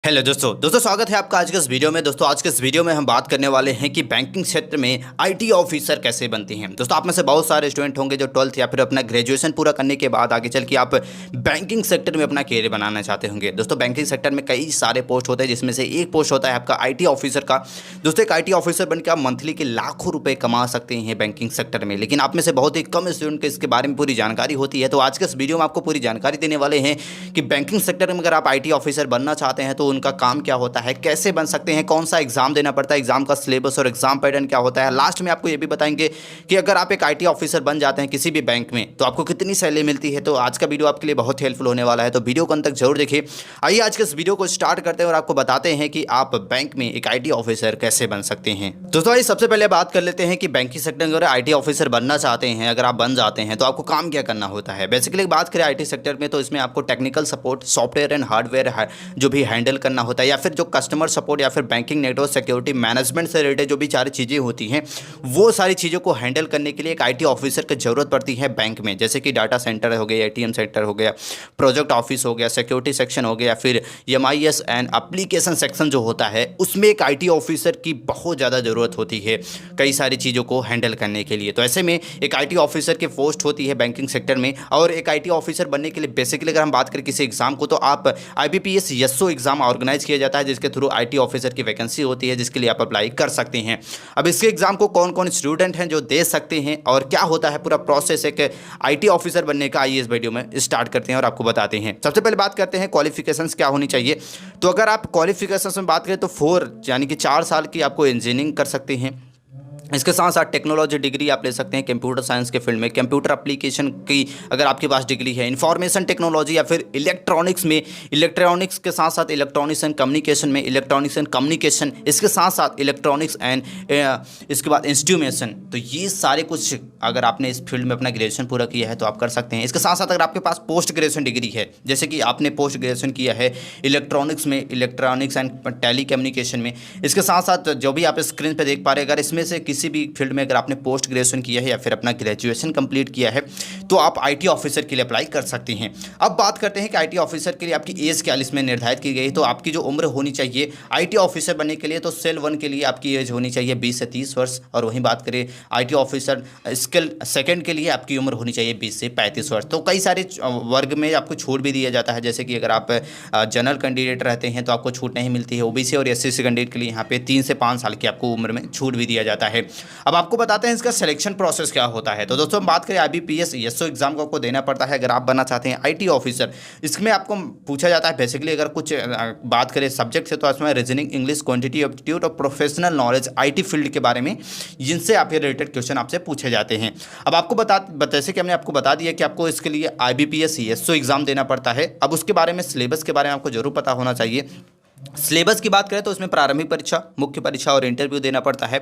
Hello दोस्तों स्वागत है आपका आज के इस वीडियो में। दोस्तों आज के इस वीडियो में हम बात करने वाले हैं कि बैंकिंग क्षेत्र में आईटी ऑफिसर कैसे बनती हैं। दोस्तों आप में से बहुत सारे स्टूडेंट होंगे जो 12th या फिर अपना ग्रेजुएशन पूरा करने के बाद आगे चल के आप बैंकिंग सेक्टर में अपना कैरियर बनाना चाहते होंगे। दोस्तों बैंकिंग सेक्टर में कई सारे पोस्ट होते हैं जिसमें से एक पोस्ट होता है आपका आई ऑफिसर का। दोस्तों एक आई ऑफिसर बनकर आप मंथली के लाखों रुपये कमा सकते हैं बैंकिंग सेक्टर में, लेकिन आप में से बहुत ही कम स्टूडेंट को इसके बारे में पूरी जानकारी होती है। तो आज के इस वीडियो में आपको पूरी जानकारी देने वाले हैं कि बैंकिंग सेक्टर में अगर आप आई ऑफिसर बनना चाहते हैं तो उनका काम क्या होता है, कैसे बन सकते हैं, कौन सा एग्जाम देना पड़ता है, एग्जाम का सिलेबस और एग्जाम पैटर्न क्या होता है। लास्ट में आपको ये भी बताएंगे कि अगर आप एक आईटी ऑफिसर बन जाते हैं किसी भी बैंक में तो आपको कितनी सैलरी मिलती है। तो आज का वीडियो आपके लिए बहुत हेल्पफुल होने वाला है, तो वीडियो को अंत तक जरूर देखिए। आइए आज के इस वीडियो को स्टार्ट करते हैं और आपको बताते हैं कि आप बैंक में एक आईटी ऑफिसर कैसे बन सकते हैं। दोस्तों आइए सबसे पहले बात कर लेते हैं कि बैंकिंग सेक्टर में अगर आईटी ऑफिसर बनना चाहते हैं, अगर आप बन जाते हैं तो आपको काम क्या करना होता है। बेसिकली बात करें आईटी सेक्टर में तो इसमें आपको technical support, software and hardware जो भी हैंडल करना होता है, या फिर जो कस्टमर सपोर्ट या फिर बैंकिंग नेटवर्क सिक्योरिटी मैनेजमेंट से रिलेटेड जो भी सारी चीज़ें होती हैं वो सारी चीज़ों को हैंडल करने के लिए एक आईटी ऑफिसर की ज़रूरत पड़ती है बैंक में। जैसे कि डाटा सेंटर हो गया, एटीएम सेंटर हो गया, प्रोजेक्ट ऑफिस हो गया, सिक्योरिटी सेक्शन हो गया, फिर एमआईएस एंड एप्लीकेशन सेक्शन जो होता है उसमें एक आईटी ऑफिसर की बहुत ज़्यादा ज़रूरत होती है कई सारी चीज़ों को हैंडल करने के लिए। तो ऐसे में एक आईटी ऑफिसर की पोस्ट होती है बैंकिंग सेक्टर में। और एक आईटी ऑफिसर बनने के लिए बेसिकली अगर हम बात करें किसी एग्जाम को तो आप आईबीपीएस एसओ एग्जाम ऑर्गेनाइज किया जाता है जिसके थ्रू आईटी ऑफिसर की वैकेंसी होती है जिसके लिए आप अप्लाई कर सकते हैं। अब इसके एग्जाम को कौन कौन स्टूडेंट हैं जो दे सकते हैं और क्या होता है पूरा प्रोसेस एक आईटी ऑफिसर बनने का, आइए इस वीडियो में स्टार्ट करते हैं और आपको बताते हैं। सबसे पहले बात करते हैं क्वालिफिकेशंस क्या होनी चाहिए। तो अगर आप क्वालिफिकेशंस में बात करें तो 4 यानी कि 4 साल की आपको इंजीनियरिंग कर सकते हैं। इसके साथ साथ टेक्नोलॉजी डिग्री आप ले सकते हैं कंप्यूटर साइंस के फील्ड में, कंप्यूटर एप्लीकेशन की अगर आपके पास डिग्री है, इंफॉर्मेशन टेक्नोलॉजी या फिर इलेक्ट्रॉनिक्स में, इलेक्ट्रॉनिक्स के साथ साथ इलेक्ट्रॉनिक्स एंड कम्युनिकेशन में, इलेक्ट्रॉनिक्स एंड कम्युनिकेशन, इसके साथ साथ इलेक्ट्रॉनिक्स एंड इसके बाद इंस्ट्रूमेंटेशन। तो ये सारे कुछ अगर आपने इस फील्ड में अपना ग्रेजुएशन पूरा किया है तो आप कर सकते हैं। इसके साथ साथ अगर आपके पास पोस्ट ग्रेजुएशन डिग्री है, जैसे कि आपने पोस्ट ग्रेजुएशन किया है इलेक्ट्रॉनिक्स में, इलेक्ट्रॉनिक्स एंड टेली कम्युनिकेशन में, इसके साथ साथ जो भी आप स्क्रीन पर देख पा रहे हैं, अगर इसमें से किसी भी फील्ड में अगर आपने पोस्ट ग्रेजुएशन किया है या फिर अपना ग्रेजुएशन कंप्लीट किया है तो आप आईटी ऑफिसर के लिए अप्लाई कर सकते हैं। अब बात करते हैं कि आईटी ऑफिसर के लिए आपकी एज क्या इसमें निर्धारित की गई। तो आपकी जो उम्र होनी चाहिए आईटी ऑफिसर बनने के लिए तो सेल 1 के लिए आपकी एज होनी चाहिए 20 से 30 वर्ष। और वहीं बात करें आईटी ऑफिसर स्किल सेकंड के लिए आपकी उम्र होनी चाहिए 20 से 35 वर्ष। तो कई सारे वर्ग में आपको छूट भी दिया जाता है, जैसे कि अगर आप जनरल कैंडिडेट रहते हैं तो आपको छूट नहीं मिलती है। ओबीसी और एससी कैंडिडेट के लिए यहाँ पे 3 से 5 साल की आपको उम्र में छूट भी दिया जाता है। अब आपको बताते हैं इसका सिलेक्शन प्रोसेस क्या होता है। तो दोस्तों हम बात करें आईबीपीएस एसओ एग्जाम को आपको देना पड़ता है अगर आप बनना चाहते हैं आईटी ऑफिसर। इसमें आपको पूछा जाता है बेसिकली अगर कुछ बात करें सब्जेक्ट से तो इसमें रीजनिंग, इंग्लिश, क्वांटिटी एप्टीट्यूड और प्रोफेशनल नॉलेज आईटी फील्ड के बारे में जिनसे आप ये रिलेटेड क्वेश्चन आपसे पूछे जाते हैं। अब आपको जैसे कि हमने आपको बता दिया कि आपको इसके लिए आईबीपीएस एसओ एग्जाम देना पड़ता है। अब उसके बारे में सिलेबस के बारे में आपको जरूर पता होना चाहिए। सिलेबस की बात करें तो इसमें प्रारंभिक परीक्षा, मुख्य परीक्षा और इंटरव्यू देना पड़ता है।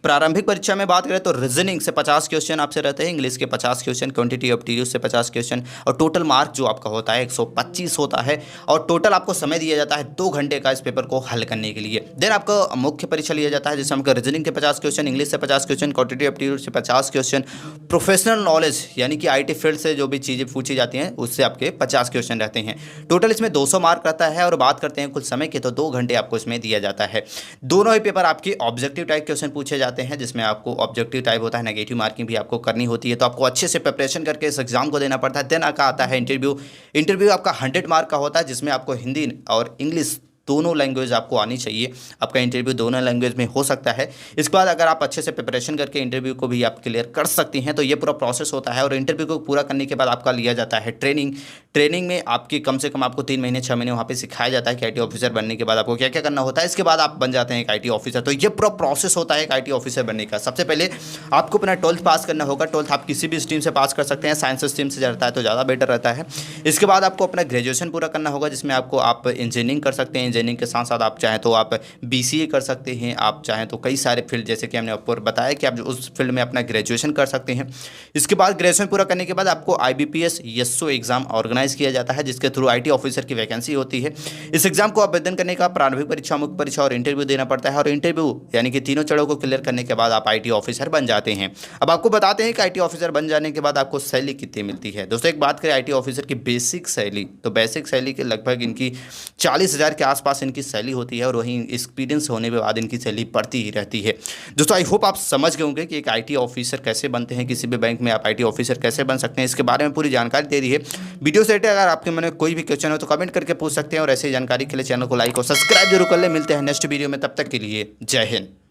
प्रारंभिक परीक्षा में बात करें तो रीजनिंग से 50 क्वेश्चन आपसे रहते हैं, इंग्लिश के 50 क्वेश्चन, क्वांटिटी एप्टीट्यूड से 50 क्वेश्चन और टोटल मार्क जो आपका होता है 125 होता है। और टोटल आपको समय दिया जाता है 2 घंटे का इस पेपर को हल करने के लिए। देन आपको मुख्य परीक्षा लिया जाता है जिसमें आपका रीजनिंग के 50 क्वेश्चन, इंग्लिश से 50 क्वेश्चन, क्वांटिटी एप्टीट्यूड से 50 क्वेश्चन, प्रोफेशनल नॉलेज यानी कि आईटी फील्ड से जो भी चीज़ें पूछी जाती हैं उससे आपके 50 क्वेश्चन रहते हैं। टोटल इसमें 200 मार्क रहता है। और बात करते हैं कुल समय की तो 2 घंटे आपको में दिया जाता है। दोनों ही पेपर आपके ऑब्जेक्टिव टाइप क्वेश्चन पूछे जाते हैं जिसमें आपको ऑब्जेक्टिव टाइप होता है, नेगेटिव मार्किंग भी आपको करनी होती है। तो आपको अच्छे से प्रिपरेशन करके इस एग्जाम को देना पड़ता है। देन आपका आता है इंटरव्यू। इंटरव्यू आपका 100 मार्क का होता है जिसमें आपको हिंदी और इंग्लिश दोनों लैंग्वेज आपको आनी चाहिए। आपका इंटरव्यू दोनों लैंग्वेज में हो सकता है। इसके बाद अगर आप अच्छे से प्रिपरेशन करके इंटरव्यू को भी आप क्लियर कर सकती हैं तो ये पूरा प्रोसेस होता है। और इंटरव्यू को पूरा करने के बाद आपका लिया जाता है ट्रेनिंग में आपकी कम से कम आपको 3 महीने 6 महीने वहाँ पे सिखाया जाता है कि आईटी ऑफिसर बनने के बाद आपको क्या क्या करना होता है। इसके बाद आप बन जाते हैं एक आईटी ऑफिसर। तो ये पूरा प्रोसेस होता है एक आईटी ऑफिसर बनने का। सबसे पहले आपको अपना 12th पास करना होगा। 12th आप किसी भी स्ट्रीम से पास कर सकते हैं, साइंस स्ट्रीम से रहता है तो ज़्यादा बेटर रहता है। इसके बाद आपको अपना ग्रेजुएशन पूरा करना होगा जिसमें आप इंजीनियरिंग कर सकते हैं। इंजीनियरिंग के साथ साथ आप चाहें तो आप बीसीए कर सकते हैं, आप चाहें तो कई सारे फील्ड जैसे कि हमने आपको बताया कि आप उस फील्ड में अपना ग्रेजुएशन कर सकते हैं। इसके बाद ग्रेजुएशन पूरा करने के बाद आपको IBPS SO exam organise organise किया जाता है, जिसके थ्रू IT ऑफिसर की वैकेंसी होती है। इस एग्जाम को आवेदन करने का प्रारंभिक परीक्षा, मुख्य परीक्षा और इंटरव्यू देना पड़ता है, और इंटरव्यू यानी कि तीनों चरणों को क्लियर करने के बाद आप IT ऑफिसर बन जाते हैं। अब आपको बताते हैं कि IT ऑफिसर बन जाने के बाद आपको सैलरी कितनी मिलती है। दोस्तों एक बात करें IT ऑफिसर की बेसिक सैलरी, तो बेसिक सैलरी के लगभग इनकी 40,000 के आसपास इनकी सैलरी होती है, और वहीं एक्सपीरियंस होने के बाद इनकी सैलरी बढ़ती ही रहती है। दोस्तों आई होप आप समझ गए होंगे कि एक IT ऑफिसर कैसे बनते हैं, किसी भी बैंक में आप IT ऑफिसर कैसे बन सकते हैं, इसके बारे में पूरी जानकारी दे दी है। वीडियो से अगर आपके मन में कोई भी क्वेश्चन हो तो कमेंट करके पूछ सकते हैं, और ऐसी जानकारी के लिए चैनल को लाइक और सब्सक्राइब जरूर कर ले। मिलते हैं नेक्स्ट वीडियो में, तब तक के लिए जय हिंद।